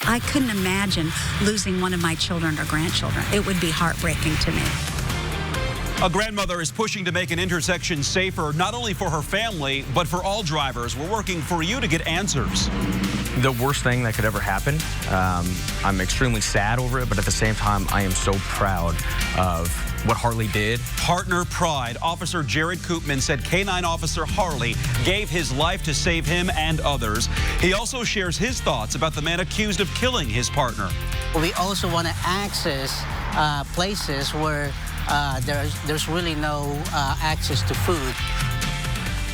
I couldn't imagine losing one of my children or grandchildren. It would be heartbreaking to me. A grandmother is pushing to make an intersection safer, not only for her family, but for all drivers. We're working for you to get answers. The worst thing that could ever happen. I'm extremely sad over it, but at the same time, I am so proud of what Harley did. Partner pride. Officer Jared Koopman said K-9 Officer Harley gave his life to save him and others. He also shares his thoughts about the man accused of killing his partner. We also want to access places where there's really no access to food.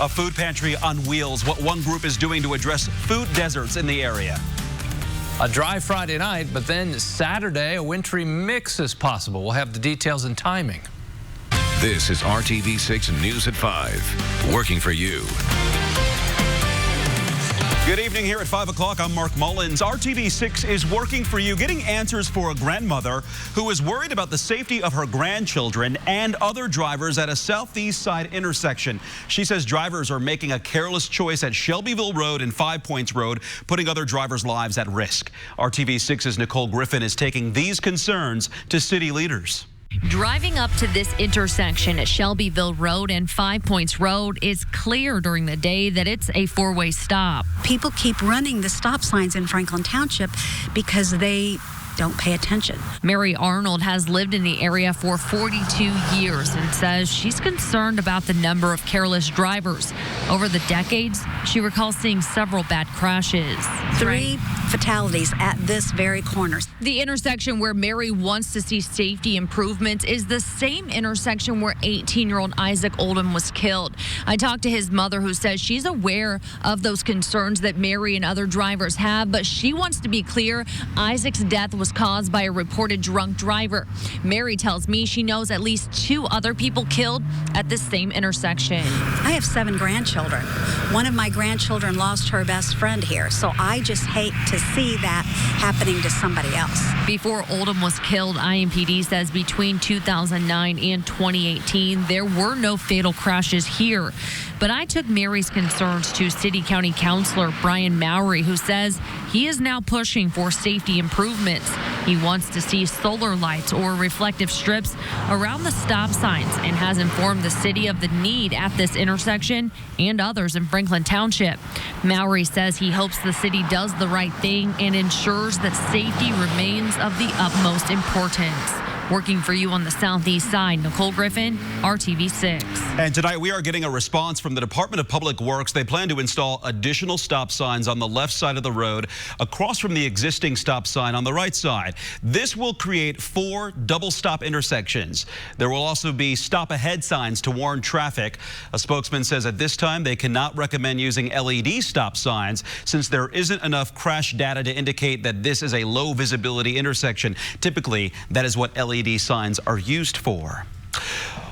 A food pantry on wheels, what one group is doing to address food deserts in the area. A dry Friday night, but then Saturday, a wintry mix is possible. We'll have the details and timing. This is RTV6 News at 5, working for you. Good evening here at 5 o'clock. I'm Mark Mullins. RTV6 is working for you, getting answers for a grandmother who is worried about the safety of her grandchildren and other drivers at a southeast side intersection. She says drivers are making a careless choice at Shelbyville Road and 5 Points Road, putting other drivers' lives at risk. RTV6's Nicole Griffin is taking these concerns to city leaders. Driving up to this intersection at Shelbyville Road and 5 Points Road is clear during the day that it's a four-way stop. People keep running the stop signs in Franklin Township because they don't pay attention. Mary Arnold has lived in the area for 42 years and says she's concerned about the number of careless drivers. Over the decades, she recalls seeing several bad crashes. 3 fatalities at this very corner. The intersection where Mary wants to see safety improvements is the same intersection where 18-year-old Isaac Oldham was killed. I talked to his mother, who says she's aware of those concerns that Mary and other drivers have, but she wants to be clear Isaac's death was caused by a reported drunk driver. Mary tells me she knows at least 2 other people killed at this same intersection. I have 7 grandchildren. One of my grandchildren lost her best friend here, so I just hate to see that happening to somebody else. Before Oldham was killed, IMPD says between 2009 and 2018, there were no fatal crashes here. But I took Mary's concerns to City County Councilor Brian Mowry, who says he is now pushing for safety improvements. He wants to see solar lights or reflective strips around the stop signs and has informed the city of the need at this intersection and others in Franklin Township. Mowry says he hopes the city does the right thing and ensures that safety remains of the utmost importance. Working for you on the southeast side, Nicole Griffin, RTV6. And tonight we are getting a response from the Department of Public Works. They plan to install additional stop signs on the left side of the road across from the existing stop sign on the right side. This will create 4 double stop intersections. There will also be stop ahead signs to warn traffic. A spokesman says at this time they cannot recommend using LED stop signs since there isn't enough crash data to indicate that this is a low visibility intersection. Typically, that is what LED signs are used for.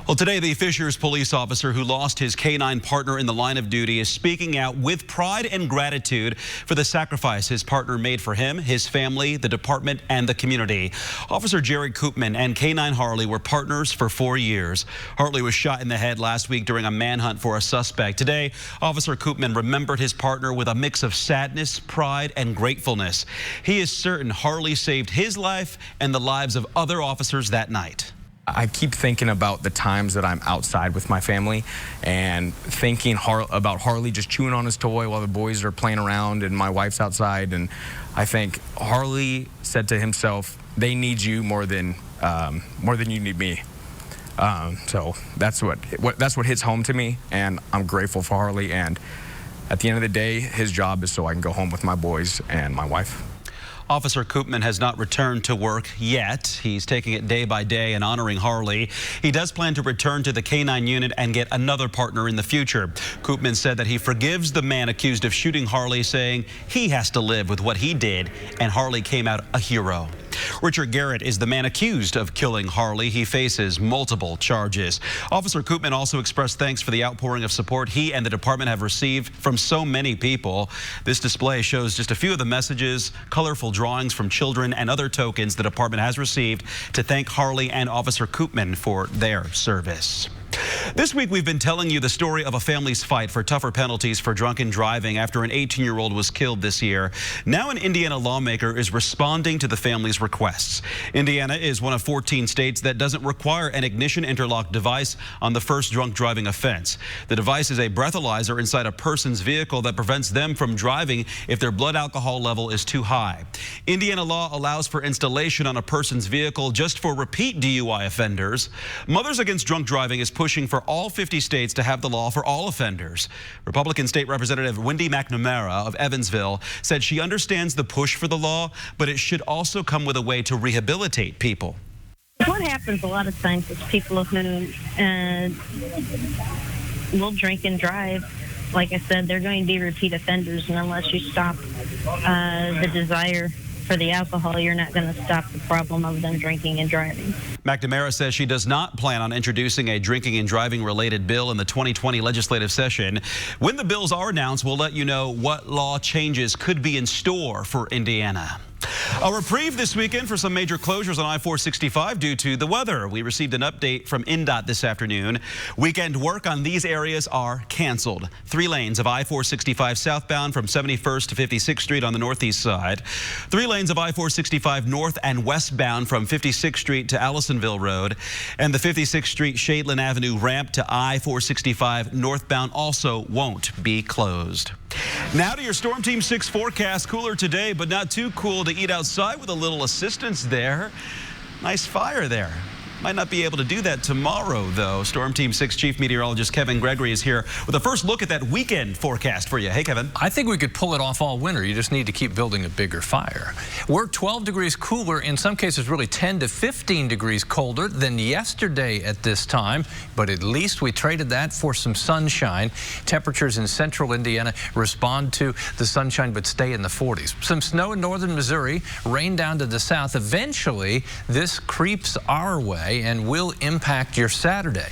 Well, today, the Fishers police officer who lost his K-9 partner in the line of duty is speaking out with pride and gratitude for the sacrifice his partner made for him, his family, the department, and the community. Officer Jared Koopman and K-9 Harley were partners for 4 years. Harley was shot in the head last week during a manhunt for a suspect. Today, Officer Koopman remembered his partner with a mix of sadness, pride, and gratefulness. He is certain Harley saved his life and the lives of other officers that night. I keep thinking about the times that I'm outside with my family and thinking about Harley just chewing on his toy while the boys are playing around and my wife's outside. And I think Harley said to himself, they need you more than you need me. So that's what hits home to me, and I'm grateful for Harley. And at the end of the day, his job is so I can go home with my boys and my wife. Officer Koopman has not returned to work yet. He's taking it day by day and honoring Harley. He does plan to return to the K-9 unit and get another partner in the future. Koopman said that he forgives the man accused of shooting Harley, saying he has to live with what he did, and Harley came out a hero. Richard Garrett is the man accused of killing Harley. He faces multiple charges. Officer Koopman also expressed thanks for the outpouring of support he and the department have received from so many people. This display shows just a few of the messages, colorful drawings from children, and other tokens the department has received to thank Harley and Officer Koopman for their service. This week, we've been telling you the story of a family's fight for tougher penalties for drunken driving after an 18-year-old was killed this year. Now an Indiana lawmaker is responding to the family's requests. Indiana is one of 14 states that doesn't require an ignition interlock device on the first drunk driving offense. The device is a breathalyzer inside a person's vehicle that prevents them from driving if their blood alcohol level is too high. Indiana law allows for installation on a person's vehicle just for repeat DUI offenders. Mothers Against Drunk Driving is pushing for all 50 states to have the law for all offenders. Republican State Representative Wendy McNamara of Evansville said she understands the push for the law, but it should also come with a way to rehabilitate people. What happens a lot of times is people who will drink and drive, like I said, they're going to be repeat offenders, and unless you stop the desire for the alcohol, you're not going to stop the problem of them drinking and driving. McNamara says she does not plan on introducing a drinking and driving related bill in the 2020 legislative session. When the bills are announced, we'll let you know what law changes could be in store for Indiana. A reprieve this weekend for some major closures on I-465 due to the weather. We received an update from INDOT this afternoon. Weekend work on these areas are canceled. 3 lanes of I-465 southbound from 71st to 56th Street on the northeast side. 3 lanes of I-465 north and westbound from 56th Street to Allisonville Road. And the 56th Street Shadeland Avenue ramp to I-465 northbound also won't be closed. Now to your Storm Team 6 forecast. Cooler today, but not too cool to eat outside with a little assistance there. Nice fire there. Might not be able to do that tomorrow, though. Storm Team 6 Chief Meteorologist Kevin Gregory is here with a first look at that weekend forecast for you. Hey, Kevin. I think we could pull it off all winter. You just need to keep building a bigger fire. We're 12 degrees cooler, in some cases really 10 to 15 degrees colder than yesterday at this time, but at least we traded that for some sunshine. Temperatures in central Indiana respond to the sunshine but stay in the 40s. Some snow in northern Missouri, rain down to the south. Eventually, this creeps our way and will impact your Saturday.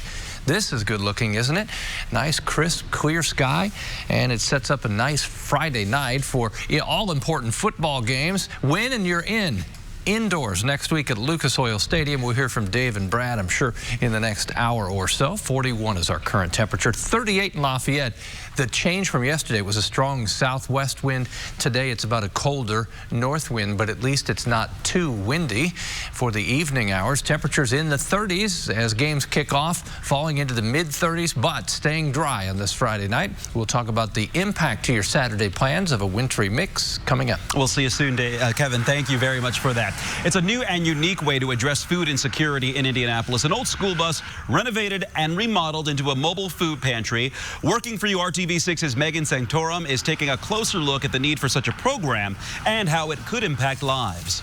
This is good looking, isn't it? Nice, crisp, clear sky, and it sets up a nice Friday night for all important football games. Win and you're in. Indoors next week at Lucas Oil Stadium. We'll hear from Dave and Brad, I'm sure, in the next hour or so. 41 is our current temperature. 38 in Lafayette. The change from yesterday was a strong southwest wind. Today it's about a colder north wind, but at least it's not too windy for the evening hours. Temperatures in the 30s as games kick off, falling into the mid-30s, but staying dry on this Friday night. We'll talk about the impact to your Saturday plans of a wintry mix coming up. We'll see you soon, Kevin. Thank you very much for that. It's a new and unique way to address food insecurity in Indianapolis. An old school bus renovated and remodeled into a mobile food pantry. Working for you, RTV6's Megan Santorum is taking a closer look at the need for such a program and how it could impact lives.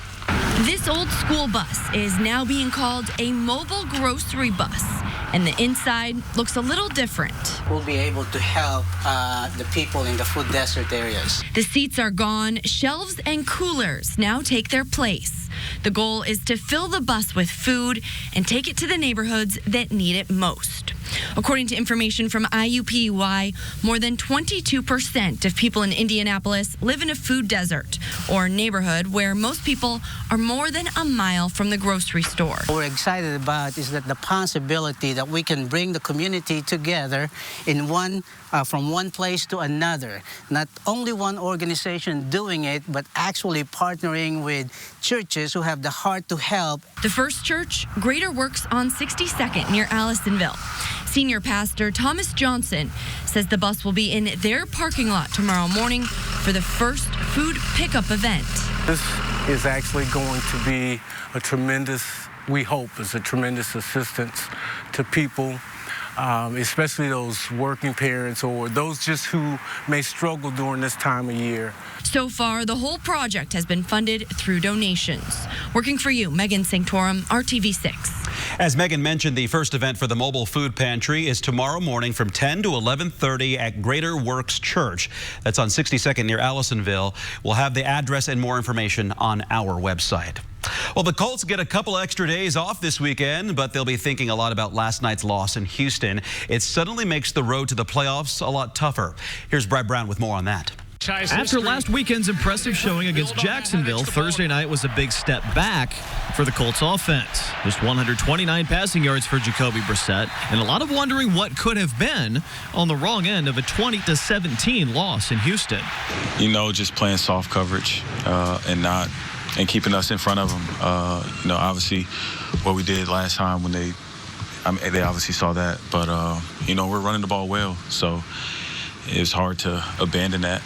This old school bus is now being called a mobile grocery bus, and the inside looks a little different. We'll be able to help the people in the food desert areas. The seats are gone, shelves and coolers now take their place. The goal is to fill the bus with food and take it to the neighborhoods that need it most. According to information from IUPUI, more than 22% of people in Indianapolis live in a food desert, or neighborhood where most people are more than a mile from the grocery store. What we're excited about is that the possibility that we can bring the community together in from one place to another. Not only one organization doing it, but actually partnering with churches who have the heart to help. The First Church, Greater Works on 62nd near Allisonville. Senior pastor Thomas Johnson says the bus will be in their parking lot tomorrow morning for the first food pickup event. This is actually going to be a tremendous, we hope, is a tremendous assistance to people, especially those working parents or those just who may struggle during this time of year. So far, the whole project has been funded through donations. Working for you, Megan Santorum, RTV6. As Megan mentioned, the first event for the mobile food pantry is tomorrow morning from 10 to 11:30 at Greater Works Church. That's on 62nd near Allisonville. We'll have the address and more information on our website. Well, the Colts get a couple extra days off this weekend, but they'll be thinking a lot about last night's loss in Houston. It suddenly makes the road to the playoffs a lot tougher. Here's Brad Brown with more on that. After last weekend's impressive showing against Jacksonville, Thursday night was a big step back for the Colts offense. Just 129 passing yards for Jacoby Brissett, and a lot of wondering what could have been on the wrong end of a 20-17 loss in Houston. You know, just playing soft coverage and keeping us in front of them. You know, obviously what we did last time when they obviously saw that, but you know, we're running the ball well, so it's hard to abandon that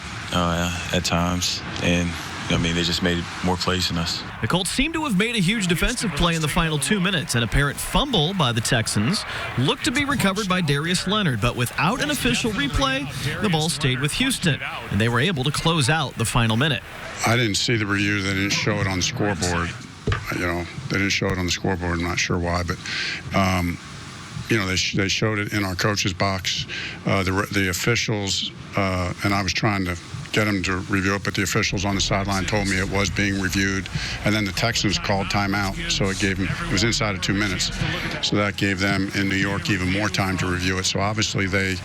at times, and I mean, they just made more plays than us. The Colts seem to have made a huge defensive play in the final 2 minutes. An apparent fumble by the Texans looked to be recovered by Darius Leonard, but without an official replay, the ball stayed with Houston, and they were able to close out the final minute. I didn't see the review. They didn't show it on the scoreboard. You know, they didn't show it on the scoreboard. I'm not sure why, but you know, they showed it in our coach's box. The officials, and I was trying to get them to review it, but the officials on the sideline told me it was being reviewed, and then the Texans called timeout, so it was inside of 2 minutes, so that gave them in New York even more time to review it. So obviously they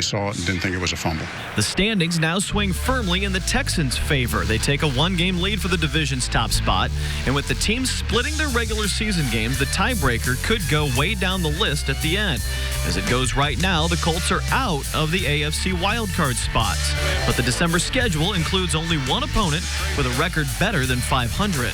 saw it and didn't think it was a fumble. The standings now swing firmly in the Texans' favor. They take a 1-game lead for the division's top spot, and with the teams splitting their regular season games, the tiebreaker could go way down the list at the end. As it goes right now, the Colts are out of the AFC wildcard spots, but the December schedule includes only one opponent with a record better than 500.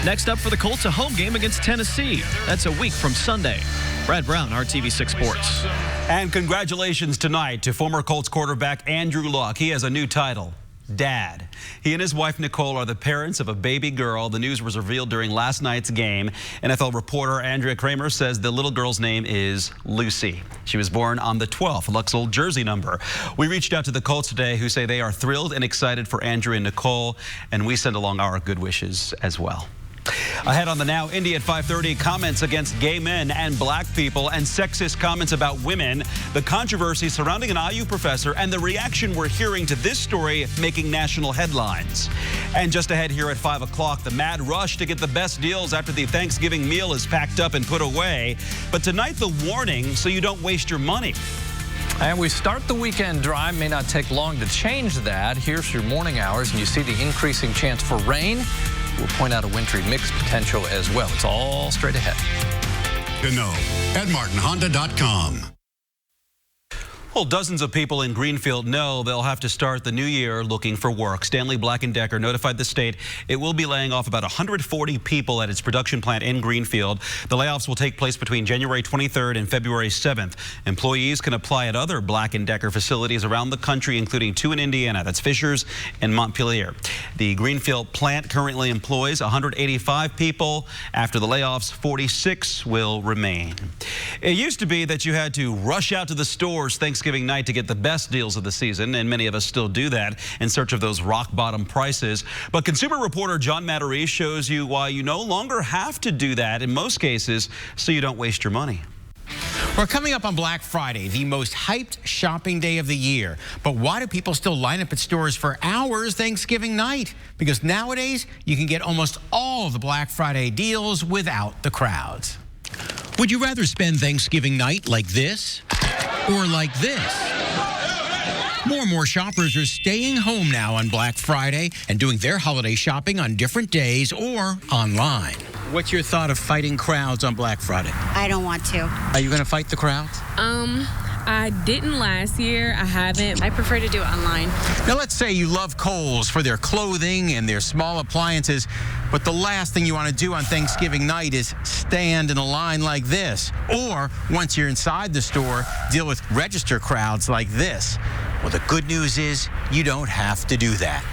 Next up for the Colts, a home game against Tennessee. That's a week from Sunday. Brad Brown, RTV6 Sports. And congratulations tonight to former Colts quarterback Andrew Luck. He has a new title, Dad. He and his wife Nicole are the parents of a baby girl. The news was revealed during last night's game. NFL reporter Andrea Kramer says the little girl's name is Lucy. She was born on the 12th, Luck's old jersey number. We reached out to the Colts today, who say they are thrilled and excited for Andrea and Nicole, and we send along our good wishes as well. Ahead on the Now Indy at 5:30, comments against gay men and black people and sexist comments about women, the controversy surrounding an IU professor, and the reaction we're hearing to this story making national headlines. And just ahead here at 5 o'clock, the mad rush to get the best deals after the Thanksgiving meal is packed up and put away. But tonight, the warning so you don't waste your money. And we start the weekend drive. May not take long to change that. Here's your morning hours, and you see the increasing chance for rain. We'll point out a wintry mix potential as well. It's all straight ahead. To know at martinhonda.com. Well, dozens of people in Greenfield know they'll have to start the new year looking for work. Stanley Black & Decker notified the state it will be laying off about 140 people at its production plant in Greenfield. The layoffs will take place between January 23rd and February 7th. Employees can apply at other Black & Decker facilities around the country, including 2 in Indiana. That's Fishers and Montpelier. The Greenfield plant currently employs 185 people. After the layoffs, 46 will remain. It used to be that you had to rush out to the stores Thanksgiving night to get the best deals of the season, and many of us still do that in search of those rock-bottom prices. But consumer reporter John Matarese shows you why you no longer have to do that in most cases, so you don't waste your money. We're coming up on Black Friday, the most hyped shopping day of the year. But why do people still line up at stores for hours Thanksgiving night? Because nowadays, you can get almost all of the Black Friday deals without the crowds. Would you rather spend Thanksgiving night like this or like this? More and more shoppers are staying home now on Black Friday and doing their holiday shopping on different days or online. What's your thought of fighting crowds on Black Friday? I don't want to. Are you going to fight the crowds? I didn't last year. I haven't. I prefer to do it online. Now, let's say you love Kohl's for their clothing and their small appliances, but the last thing you want to do on Thanksgiving night is stand in a line like this. Or, once you're inside the store, deal with register crowds like this. Well, the good news is you don't have to do that.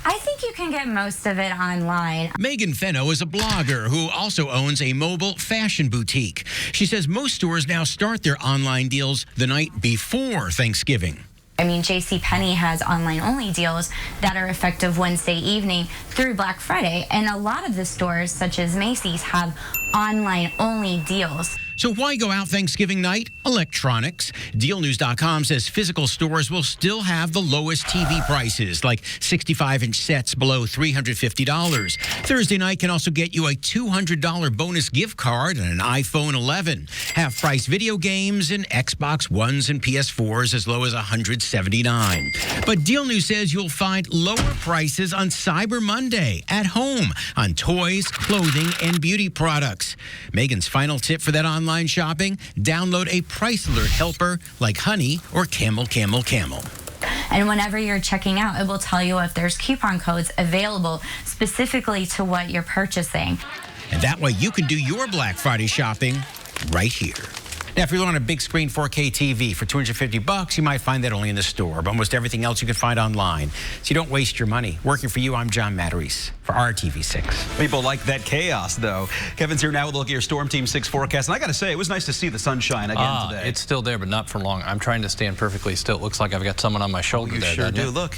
I think you can get most of it online. Megan Fenno is a blogger who also owns a mobile fashion boutique. She says most stores now start their online deals the night before Thanksgiving. I mean, JCPenney has online-only deals that are effective Wednesday evening through Black Friday, and a lot of the stores, such as Macy's, have online-only deals. So why go out Thanksgiving night? Electronics. DealNews.com says physical stores will still have the lowest TV prices, like 65-inch sets below $350. Thursday night can also get you a $200 bonus gift card and an iPhone 11. Half-price video games and Xbox Ones and PS4s as low as $179. But Deal News says you'll find lower prices on Cyber Monday at home on toys, clothing, and beauty products. Megan's final tip for that online shopping: download a price alert helper like Honey or Camel. And whenever you're checking out, it will tell you if there's coupon codes available specifically to what you're purchasing. And that way you can do your Black Friday shopping right here. Now, if you're on a big screen 4K TV for $250, you might find that only in the store. But almost everything else you can find online. So you don't waste your money. Working for you, I'm John Matteries for RTV6. People like that chaos, though. Kevin's here now with a look at your Storm Team 6 forecast. And I got to say, it was nice to see the sunshine again today. It's still there, but not for long. I'm trying to stand perfectly still. It looks like I've got someone on my shoulder You there. sure do. Look,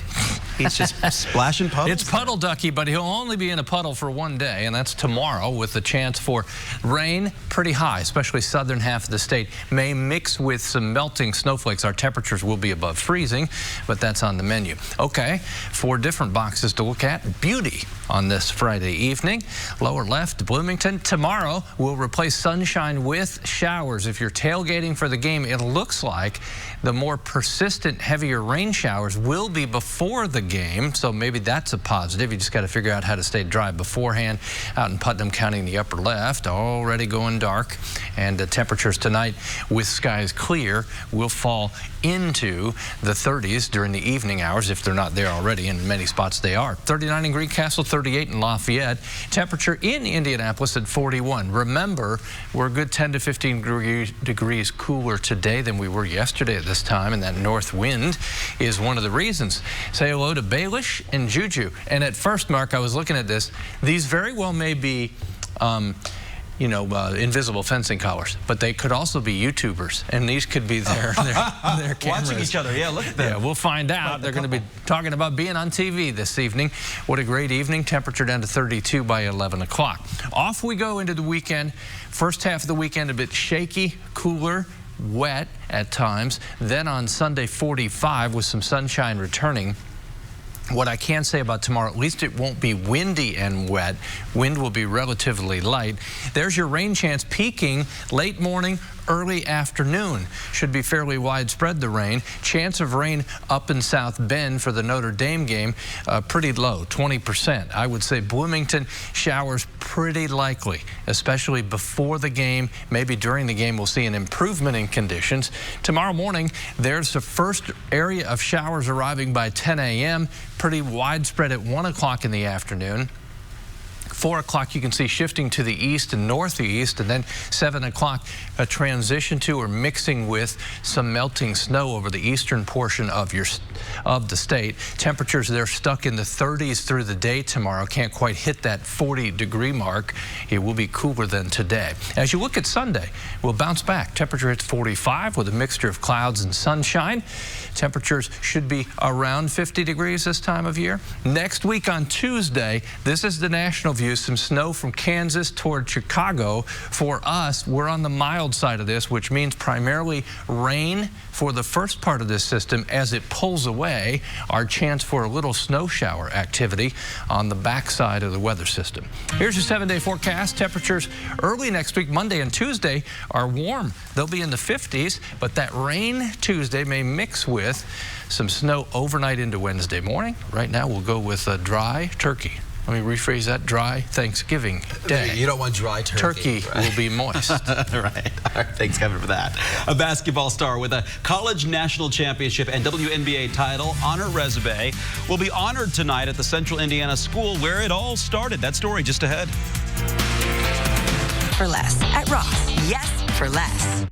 he's just splashing puddles. It's puddle ducky, but he'll only be in a puddle for one day, and that's tomorrow, with the chance for rain pretty high, especially southern half of the state. May mix with some melting snowflakes. Our temperatures will be above freezing, but that's on the menu. Okay, 4 different boxes to look at. Beauty on this Friday evening. Lower left, Bloomington. Tomorrow will replace sunshine with showers. If you're tailgating for the game, it looks like the more persistent, heavier rain showers will be before the game, so maybe that's a positive. You just got to figure out how to stay dry beforehand. Out in Putnam County in the upper left, already going dark, and the temperatures tonight with skies clear will fall into the 30s during the evening hours if they're not there already. In many spots they are. 39 in Greencastle, 38 in Lafayette. Temperature in Indianapolis at 41. Remember, we're a good 10 to 15 degrees cooler today than we were yesterday at this time, and that north wind is one of the reasons. Say hello to Baelish and Juju. And at first, Mark, I was looking at this. These very well may be invisible fencing collars, but they could also be YouTubers, and these could be their cameras. Watching each other. Yeah, look at them. Yeah, we'll find out. They're going to be talking about being on TV this evening. What a great evening. Temperature down to 32 by 11 o'clock. Off we go into the weekend. First half of the weekend a bit shaky, cooler, wet at times. Then on Sunday, 45 with some sunshine returning. What I can say about tomorrow, at least it won't be windy and wet. Wind will be relatively light. There's your rain chance peaking late morning, early afternoon. Should be fairly widespread, the rain. Chance of rain up in South Bend for the Notre Dame game, pretty low, 20%. I would say Bloomington, showers pretty likely, especially before the game. Maybe during the game we'll see an improvement in conditions. Tomorrow morning, there's the first area of showers arriving by 10 a.m. Pretty widespread at 1 o'clock in the afternoon. 4 o'clock you can see shifting to the east and northeast, and then 7 o'clock a transition to or mixing with some melting snow over the eastern portion of the state. Temperatures there stuck in the 30s through the day tomorrow. Can't quite hit that 40-degree mark. It will be cooler than today. As you look at Sunday, we'll bounce back. Temperature hits 45 with a mixture of clouds and sunshine. Temperatures should be around 50 degrees this time of year. Next week on Tuesday, this is the national view. Some snow from Kansas toward Chicago. For us, we're on the mild side of this, which means primarily rain for the first part of this system. As it pulls away, our chance for a little snow shower activity on the backside of the weather system. Here's your 7-day forecast. Temperatures early next week, Monday and Tuesday, are warm. They'll be in the 50s, but that rain Tuesday may mix with some snow overnight into Wednesday morning. Right now, we'll go with a dry turkey. Let me rephrase that. Dry Thanksgiving Day. You don't want dry turkey. Turkey will be moist. Right. All right. Thanks, Kevin, for that. A basketball star with a college national championship and WNBA title on her resume will be honored tonight at the Central Indiana School where it all started. That story just ahead. For less at Ross. Yes, for less.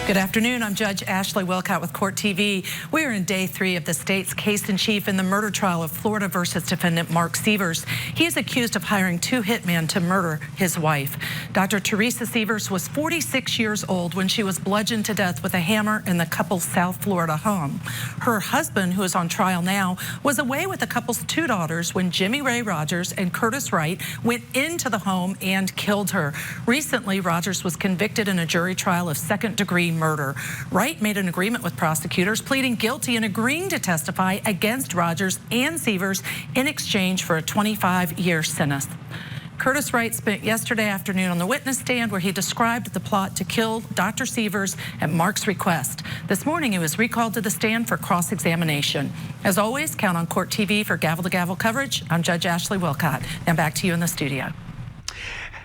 Good afternoon. I'm Judge Ashley Wilcott with Court TV. We are in day 3 of the state's case in chief in the murder trial of Florida versus defendant Mark Sievers. He is accused of hiring 2 hitmen to murder his wife. Dr. Teresa Sievers was 46 years old when she was bludgeoned to death with a hammer in the couple's South Florida home. Her husband, who is on trial now, was away with the couple's 2 daughters when Jimmy Ray Rogers and Curtis Wright went into the home and killed her. Recently, Rogers was convicted in a jury trial of second-degree murder. Wright made an agreement with prosecutors, pleading guilty and agreeing to testify against Rogers and Sievers in exchange for a 25-year sentence. Curtis Wright spent yesterday afternoon on the witness stand where he described the plot to kill Dr. Sievers at Mark's request. This morning, he was recalled to the stand for cross-examination. As always, count on Court TV for gavel-to-gavel coverage. I'm Judge Ashley Wilcott. And back to you in the studio.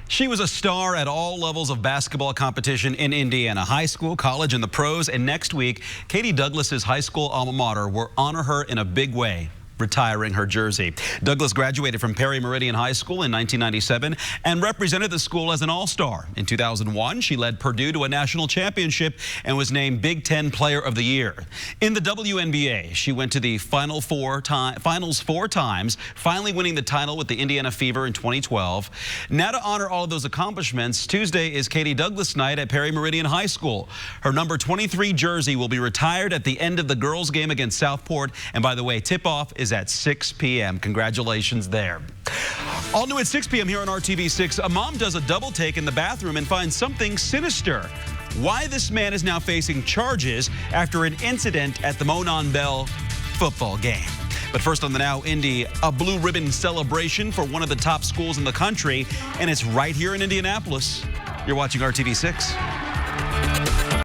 She was a star at all levels of basketball competition in Indiana, high school, college, and the pros. And next week, Katie Douglas's high school alma mater will honor her in a big way, retiring her jersey. Douglas graduated from Perry Meridian High School in 1997 and represented the school as an all-star. In 2001, she led Purdue to a national championship and was named Big Ten Player of the Year. In the WNBA, she went to the finals 4 times, finally winning the title with the Indiana Fever in 2012. Now to honor all of those accomplishments, Tuesday is Katie Douglas night at Perry Meridian High School. Her number 23 jersey will be retired at the end of the girls' game against Southport. And by the way, tip-off is at 6 p.m. Congratulations there. All new at 6 p.m. here on RTV6, a mom does a double take in the bathroom and finds something sinister. Why this man is now facing charges after an incident at the Monon Bell football game. But first on the Now Indy, a blue ribbon celebration for one of the top schools in the country, and it's right here in Indianapolis. You're watching RTV6.